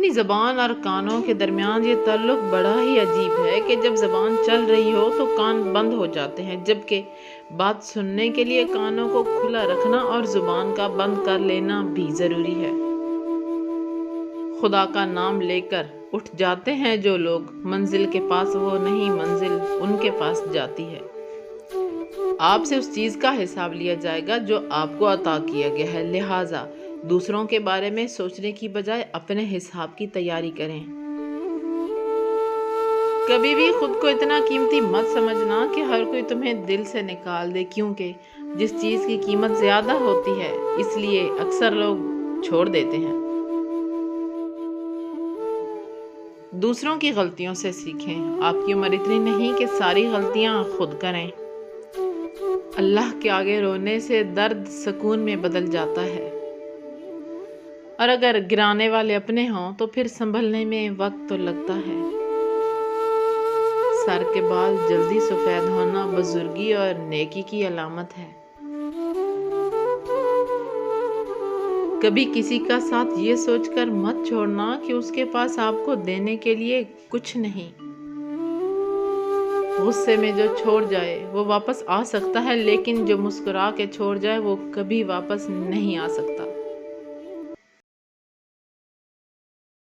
اپنی زبان اور کانوں کے درمیان یہ تعلق بڑا ہی عجیب ہے کہ جب زبان چل رہی ہو تو کان بند ہو جاتے ہیں، جبکہ بات سننے کے لیے کانوں کو کھلا رکھنا اور زبان کا بند کر لینا بھی ضروری ہے۔ خدا کا نام لے کر اٹھ جاتے ہیں جو لوگ، منزل کے پاس وہ نہیں، منزل ان کے پاس جاتی ہے۔ آپ سے اس چیز کا حساب لیا جائے گا جو آپ کو عطا کیا گیا ہے، لہٰذا دوسروں کے بارے میں سوچنے کی بجائے اپنے حساب کی تیاری کریں۔ کبھی بھی خود کو اتنا قیمتی مت سمجھنا کہ ہر کوئی تمہیں دل سے نکال دے، کیونکہ جس چیز کی قیمت زیادہ ہوتی ہے اس لیے اکثر لوگ چھوڑ دیتے ہیں۔ دوسروں کی غلطیوں سے سیکھیں، آپ کی عمر اتنی نہیں کہ ساری غلطیاں خود کریں۔ اللہ کے آگے رونے سے درد سکون میں بدل جاتا ہے، اور اگر گرانے والے اپنے ہوں تو پھر سنبھلنے میں وقت تو لگتا ہے۔ سر کے بال جلدی سفید ہونا بزرگی اور نیکی کی علامت ہے۔ کبھی کسی کا ساتھ یہ سوچ کر مت چھوڑنا کہ اس کے پاس آپ کو دینے کے لیے کچھ نہیں۔ غصے میں جو چھوڑ جائے وہ واپس آ سکتا ہے، لیکن جو مسکرا کے چھوڑ جائے وہ کبھی واپس نہیں آ سکتا۔